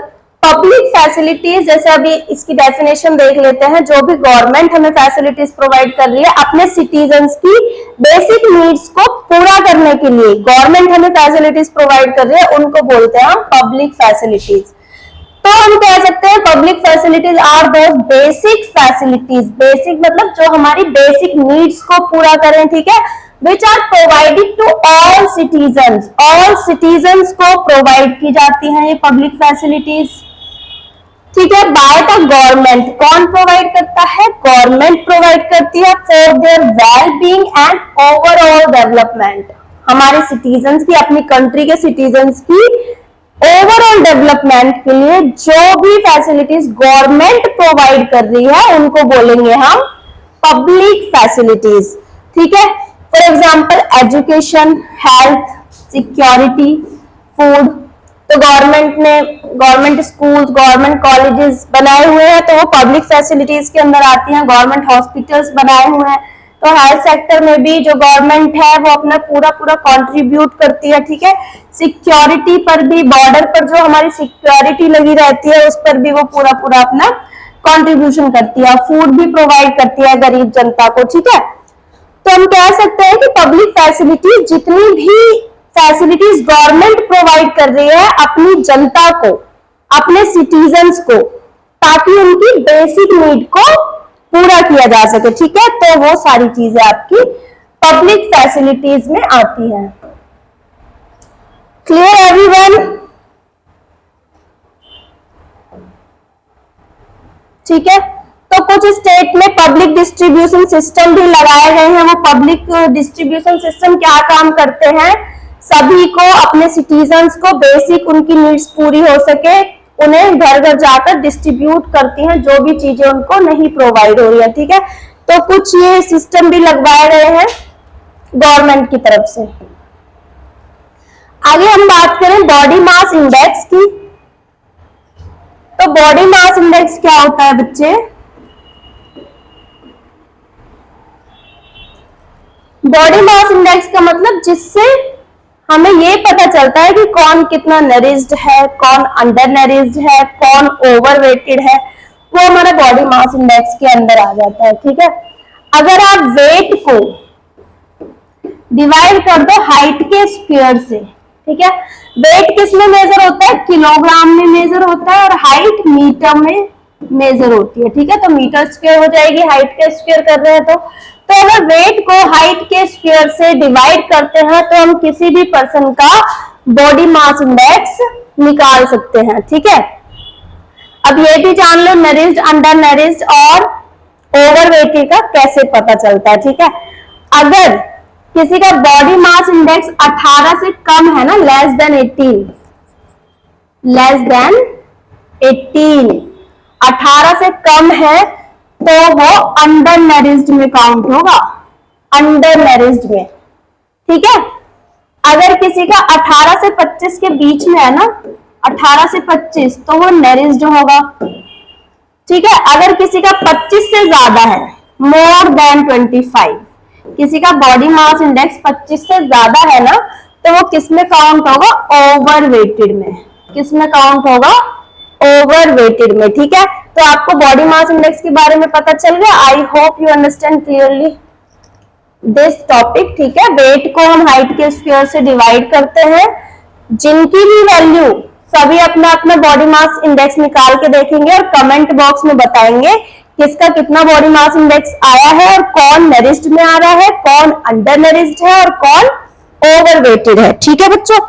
public facilities, जैसे अभी इसकी डेफिनेशन देख लेते हैं। जो भी गवर्नमेंट हमें फैसिलिटीज प्रोवाइड कर रही है अपने सिटीजन्स की बेसिक नीड्स को पूरा करने के लिए, गवर्नमेंट हमें फैसिलिटीज प्रोवाइड कर रही है, उनको बोलते हैं हम पब्लिक फैसिलिटीज। तो हम कह सकते हैं public facilities are those basic facilities, basic मतलब जो हमारी बेसिक नीड्स को पूरा करें, ठीक है, which are provided to all citizens, all citizens को प्रोवाइड की जाती हैं ये पब्लिक फैसिलिटीज, ठीक है, बाय द गवर्नमेंट। कौन प्रोवाइड करता है, गवर्नमेंट प्रोवाइड करती है for their well being and overall development. हमारे सिटीजन्स की, अपनी कंट्री के सिटीजन्स की ओवरऑल डेवलपमेंट के लिए जो भी फैसिलिटीज गवर्नमेंट प्रोवाइड कर रही है उनको बोलेंगे हम पब्लिक फैसिलिटीज। ठीक है। For example education, health, security, food. तो गवर्नमेंट स्कूल, गवर्नमेंट कॉलेजेस बनाए हुए हैं तो वो पब्लिक फैसिलिटीज के अंदर आती हैं। गवर्नमेंट हॉस्पिटल्स बनाए हुए हैं तो हेल्थ सेक्टर में भी जो गवर्नमेंट है वो अपना पूरा पूरा कंट्रीब्यूट करती है। ठीक है। सिक्योरिटी पर भी, बॉर्डर पर जो हमारी सिक्योरिटी लगी रहती है उस पर भी वो पूरा पूरा अपना कंट्रीब्यूशन करती है। फूड भी प्रोवाइड करती है गरीब जनता को। ठीक है। तो हम कह सकते हैं कि पब्लिक फैसिलिटीज, जितनी भी फैसिलिटीज गवर्नमेंट प्रोवाइड कर रही है अपनी जनता को, अपने सिटीजन्स को, ताकि उनकी बेसिक नीड को पूरा किया जा सके। ठीक है। तो वो सारी चीजें आपकी पब्लिक फैसिलिटीज में आती हैं। Clear everyone? ठीक है। तो कुछ स्टेट में पब्लिक डिस्ट्रीब्यूशन सिस्टम भी लगाए गए हैं। वो पब्लिक डिस्ट्रीब्यूशन सिस्टम क्या काम करते हैं? सभी को, अपने सिटीजन्स को बेसिक उनकी नीड्स पूरी हो सके, उन्हें घर घर जाकर डिस्ट्रीब्यूट करती हैं जो भी चीजें उनको नहीं प्रोवाइड हो रही है। ठीक है। तो कुछ ये सिस्टम भी लगवाए गए हैं गवर्नमेंट की तरफ से। आगे हम बात करें बॉडी मास इंडेक्स की। तो बॉडी मास इंडेक्स क्या होता है बच्चे? बॉडी मास इंडेक्स का मतलब जिससे हमें ये पता चलता है कि कौन कितना नरिश्ड है, कौन अंडर नरिश्ड है, कौन ओवरवेटेड है, वो हमारा बॉडी मास इंडेक्स के अंदर आ जाता है। ठीक है। अगर आप वेट को डिवाइड कर दो हाइट के स्क्वायर से, ठीक है, वेट किस में मेजर होता है? किलोग्राम में मेजर होता है और हाइट मीटर में मेजर होती है। ठीक है। तो मीटर स्क्वायर हो जाएगी, हाइट के स्क्वायर कर रहे हैं तो अगर वेट को हाइट के स्क्वायर से डिवाइड करते हैं तो हम किसी भी पर्सन का बॉडी मास इंडेक्स निकाल सकते हैं। ठीक है। अब ये भी जान लो नरिश्ड, अंडर नरिश्ड और ओवरवेटेड का कैसे पता चलता है। ठीक है। अगर किसी का बॉडी मास इंडेक्स 18 से कम है ना, लेस देन 18, 18 से कम है तो वो अंडर नरिश्ड में काउंट होगा, अंडर नरिश्ड में। ठीक है। अगर किसी का 18 से 25 के बीच में है ना, 18 से 25, तो वो नरिश्ड होगा। ठीक है। अगर किसी का 25 से ज्यादा है, मोर देन 25, किसी का बॉडी मास इंडेक्स 25 से ज्यादा है ना, तो वो किस में काउंट होगा? ओवरवेटेड में। किस में काउंट होगा? ओवरवेटेड में। ठीक है। तो आपको बॉडी मास इंडेक्स के बारे में पता चल गया। I hope you understand clearly this topic. ठीक है। वेट को हम हाइट के स्क्वायर से डिवाइड करते हैं। जिनकी भी वैल्यू, सभी अपना अपना बॉडी मास इंडेक्स निकाल के देखेंगे और कमेंट बॉक्स में बताएंगे किसका कितना बॉडी मास इंडेक्स आया है और कौन नरिश्ड में आ रहा है, कौन अंडर नरिश्ड है और कौन ओवरवेटेड है। ठीक है बच्चों।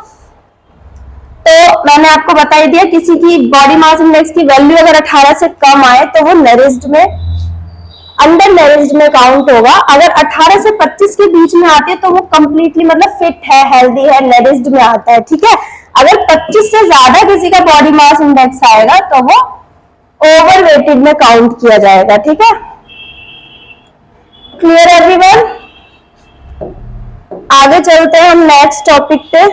तो मैंने आपको बता ही दिया, किसी की बॉडी मास इंडेक्स की वैल्यू अगर 18 से कम आए तो वो नरिश्ड में, अंडर नरिश्ड में काउंट होगा। अगर 18 से 25 के बीच में आती है तो वो कंप्लीटली मतलब फिट है, हेल्दी है, नरिश्ड में आता है। ठीक है। अगर 25 से ज्यादा किसी का बॉडी मास इंडेक्स आएगा तो वो ओवरवेटेड में काउंट किया जाएगा। ठीक है। Clear everyone? आगे चलते हैं हम नेक्स्ट टॉपिक पे।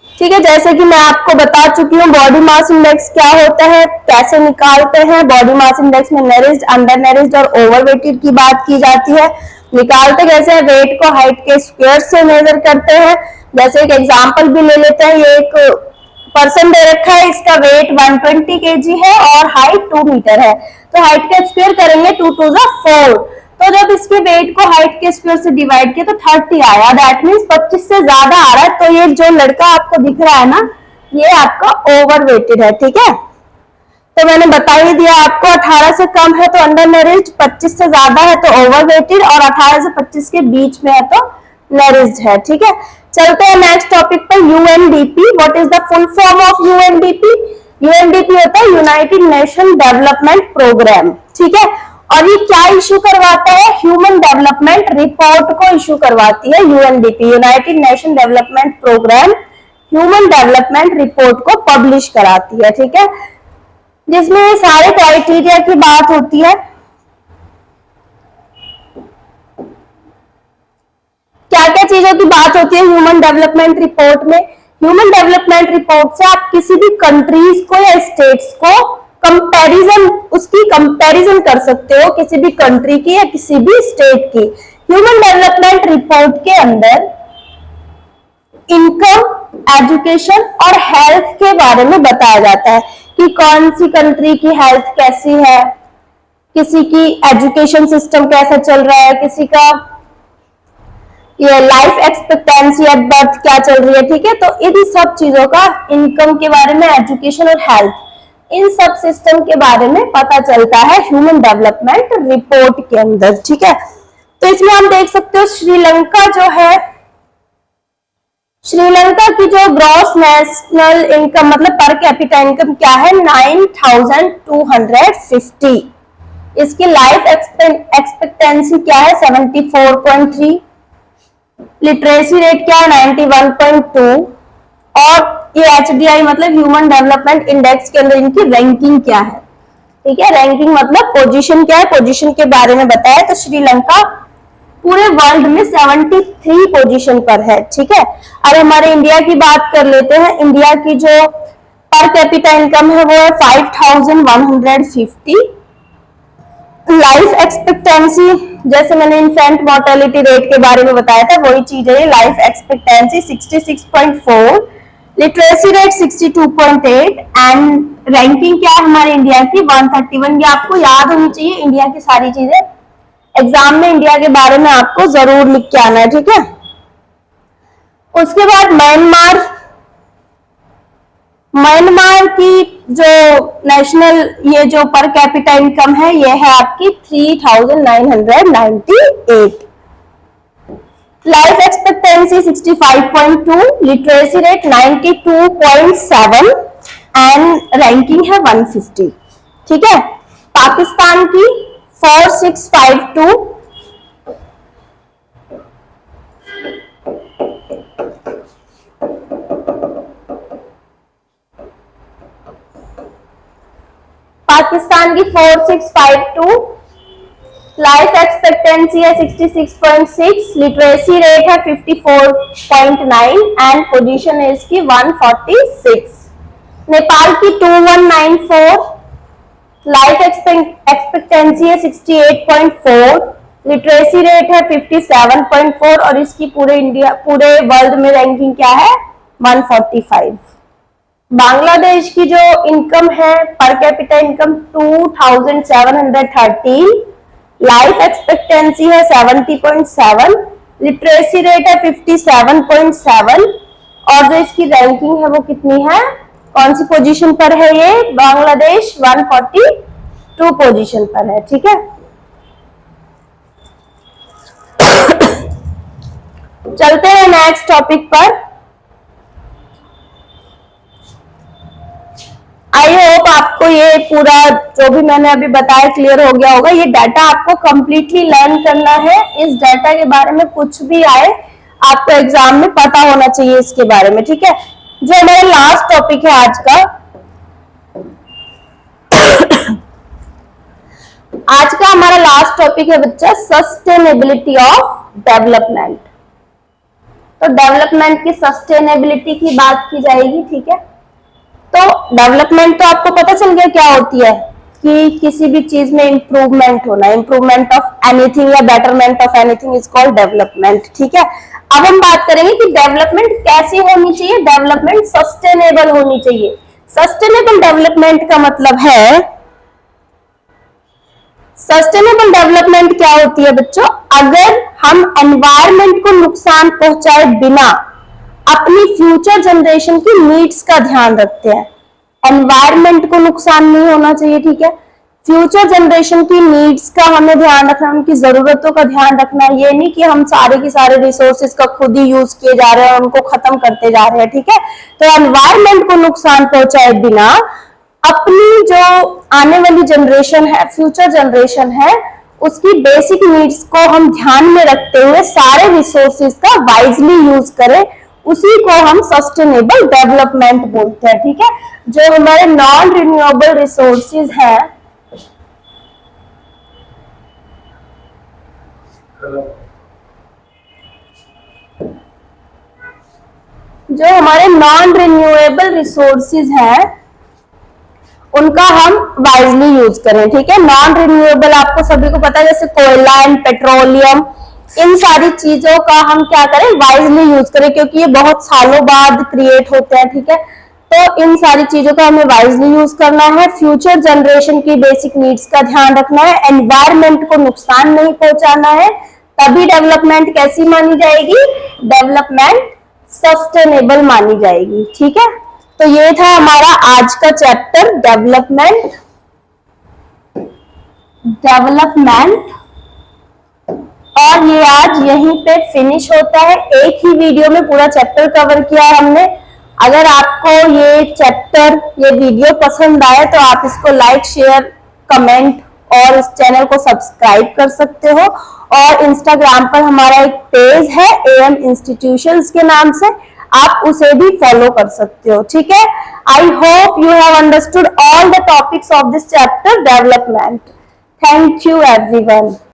ठीक है। जैसे कि मैं आपको बता चुकी हूँ बॉडी मास इंडेक्स क्या होता है, कैसे निकालते हैं। बॉडी मास इंडेक्स में नरिश्ड, अंडर नरिश्ड और ओवरवेटेड की बात की जाती है। निकालते कैसे हैं? वेट को हाइट के स्क्वायर से मेजर करते हैं। जैसे एक एग्जांपल भी ले लेते हैं। ये एक पर्सन दे रखा है, इसका वेट 120 kg है और हाइट 2 मीटर है। तो हाइट का स्क्वायर करेंगे 2 2 जा 4। तो जब इसके वेट को हाइट के स्क्वायर से डिवाइड किया तो 30 आया। दैट मीन्स 25 से ज्यादा आ रहा है। तो ये जो लड़का आपको दिख रहा है ना, ये आपका ओवरवेटेड है। ठीक है। तो मैंने बता ही दिया आपको, 18 से कम है तो अंडर नरिश्ड, 25 से ज्यादा है तो ओवरवेटेड और 18 से 25 के बीच में है तो नरिश्ड है। ठीक है। चलते हैं नेक्स्ट टॉपिक पर। UNDP. What is the full form of UNDP? UNDP होता है यूनाइटेड नेशन डेवलपमेंट प्रोग्राम। ठीक है। और ये क्या इशू करवाता है? ह्यूमन डेवलपमेंट रिपोर्ट को इशू करवाती है UNDP, United Nation development programme human development report को पब्लिश कराती है। ठीक है। जिसमें सारे क्राइटेरिया की बात होती है क्या क्या चीजों की बात होती है ह्यूमन डेवलपमेंट रिपोर्ट में? ह्यूमन डेवलपमेंट रिपोर्ट से आप किसी भी कंट्रीज को या स्टेट्स को कंपैरिजन कर सकते हो, किसी भी कंट्री की या किसी भी स्टेट की। ह्यूमन डेवलपमेंट रिपोर्ट के अंदर इनकम, एजुकेशन और हेल्थ के बारे में बताया जाता है कि कौन सी कंट्री की हेल्थ कैसी है, किसी की एजुकेशन सिस्टम कैसा चल रहा है, किसी का ये लाइफ एक्सपेक्टेंसी एट बर्थ क्या चल रही है, ठीक है। तो इन सब चीजों का, इनकम के बारे में, एजुकेशन और हेल्थ, इन सब सिस्टम के बारे में पता चलता है ह्यूमन डेवलपमेंट रिपोर्ट के अंदर, ठीक है। तो इसमें हम देख सकते हो श्रीलंका जो है, श्रीलंका की जो ग्रॉस नेशनल इनकम मतलब पर कैपिटा इनकम क्या है, 9250। इसकी लाइफ एक्सपेक्टेंसी क्या है, 74.3। लिटरेसी रेट क्या है, 91.2। और ये HDI मतलब ह्यूमन डेवलपमेंट इंडेक्स के अंदर इनकी रैंकिंग क्या है, ठीक है। रैंकिंग मतलब पोजीशन क्या है, पोजीशन के बारे में बताया। तो श्रीलंका पूरे वर्ल्ड में 73 पोजीशन पर है, ठीक है। अब हमारे इंडिया की बात कर लेते हैं। इंडिया की जो पर कैपिटा इनकम है वो है 5150। लाइफ एक्सपेक्टेंसी, जैसे मैंने इन्फेंट मोर्टेलिटी रेट के बारे में बताया था, वही चीज है। Life expectancy 66.4, literacy rate 62.8 and ranking क्या है हमारे इंडिया की, 131। ये आपको याद होनी चाहिए इंडिया की सारी चीजें, एग्जाम में इंडिया के बारे में आपको जरूर लिख के आना है, ठीक है। उसके बाद म्यांमार, म्यांमार की जो नेशनल ये जो पर कैपिटा इनकम है ये है आपकी 3998। Life expectancy 65.2, literacy rate 92.7 and ranking है 150, ठीक है। पाकिस्तान की 4652, पाकिस्तान की 4652, लाइफ एक्सपेक्टेंसी है 66.6, लिटरेसी रेट है 54.9 एंड पोजीशन है इसकी 146। नेपाल की 2194, लाइफ एक्सपेक्टेंसी है 68.4, लिटरेसी रेट है 57.4 और इसकी पूरे वर्ल्ड में रैंकिंग क्या है, 145। बांग्लादेश की जो इनकम है पर कैपिटा इनकम 2713, लाइफ एक्सपेक्टेंसी है 70.7, लिटरेसी रेट है 57.7 और जो इसकी रैंकिंग है वो कितनी है, कौन सी पोजीशन पर है ये, बांग्लादेश 142 पोजीशन पर है, ठीक है। चलते हैं नेक्स्ट टॉपिक पर। आई होप आपको ये पूरा जो भी मैंने अभी बताया क्लियर हो गया होगा। ये डाटा आपको कंप्लीटली लर्न करना है। इस डाटा के बारे में कुछ भी आए आपको एग्जाम में पता होना चाहिए इसके बारे में, ठीक है। जो हमारा लास्ट टॉपिक है आज का, आज का हमारा लास्ट टॉपिक है बच्चा सस्टेनेबिलिटी ऑफ डेवलपमेंट। तो डेवलपमेंट की सस्टेनेबिलिटी की बात की जाएगी, ठीक है। तो डेवलपमेंट तो आपको पता चल गया क्या होती है, कि किसी भी चीज में इंप्रूवमेंट होना, इंप्रूवमेंट ऑफ एनीथिंग या betterment of anything is called development, ठीक है। अब हम बात करेंगे कि डेवलपमेंट कैसी होनी चाहिए, डेवलपमेंट सस्टेनेबल होनी चाहिए। सस्टेनेबल डेवलपमेंट का मतलब है, सस्टेनेबल डेवलपमेंट क्या होती है बच्चों, अगर हम एनवायरमेंट को नुकसान पहुंचाए बिना अपनी फ्यूचर जनरेशन की नीड्स का ध्यान रखते हैं। एनवायरमेंट को नुकसान नहीं होना चाहिए, ठीक है। फ्यूचर जनरेशन की नीड्स का हमें ध्यान रखना, उनकी जरूरतों का ध्यान रखना। ये नहीं कि हम सारे के सारे रिसोर्सेज का खुद ही यूज किए जा रहे हैं और उनको खत्म करते जा रहे हैं, ठीक है। तो एनवायरमेंट को नुकसान पहुंचाए बिना अपनी जो आने वाली जनरेशन है, फ्यूचर जनरेशन है, उसकी बेसिक नीड्स को हम ध्यान में रखते हुए सारे रिसोर्सेज का वाइजली यूज करें, उसी को हम सस्टेनेबल डेवलपमेंट बोलते हैं, ठीक है। जो हमारे नॉन रिन्यूएबल रिसोर्सेज हैं, जो हमारे नॉन रिन्यूएबल रिसोर्सेज हैं उनका हम वाइजली यूज करें, ठीक है। नॉन रिन्यूएबल आपको सभी को पता है, जैसे कोयला एंड पेट्रोलियम, इन सारी चीजों का हम क्या करें, वाइजली यूज करें, क्योंकि ये बहुत सालों बाद क्रिएट होते हैं, ठीक है। तो इन सारी चीजों का हमें वाइजली यूज करना है, फ्यूचर जनरेशन की बेसिक नीड्स का ध्यान रखना है, एनवायरमेंट को नुकसान नहीं पहुंचाना है, तभी डेवलपमेंट कैसी मानी जाएगी, डेवलपमेंट सस्टेनेबल मानी जाएगी, ठीक है। तो ये था हमारा आज का चैप्टर डेवलपमेंट और ये आज यहीं पे फिनिश होता है। एक ही वीडियो में पूरा चैप्टर कवर किया है हमने। अगर आपको ये चैप्टर, ये वीडियो पसंद आए तो आप इसको लाइक, शेयर, कमेंट और इस चैनल को सब्सक्राइब कर सकते हो। और इंस्टाग्राम पर हमारा एक पेज है AM इंस्टीट्यूशंस के नाम से, आप उसे भी फॉलो कर सकते हो, ठीक है। I hope you have understood all the topics of this chapter development. Thank you everyone.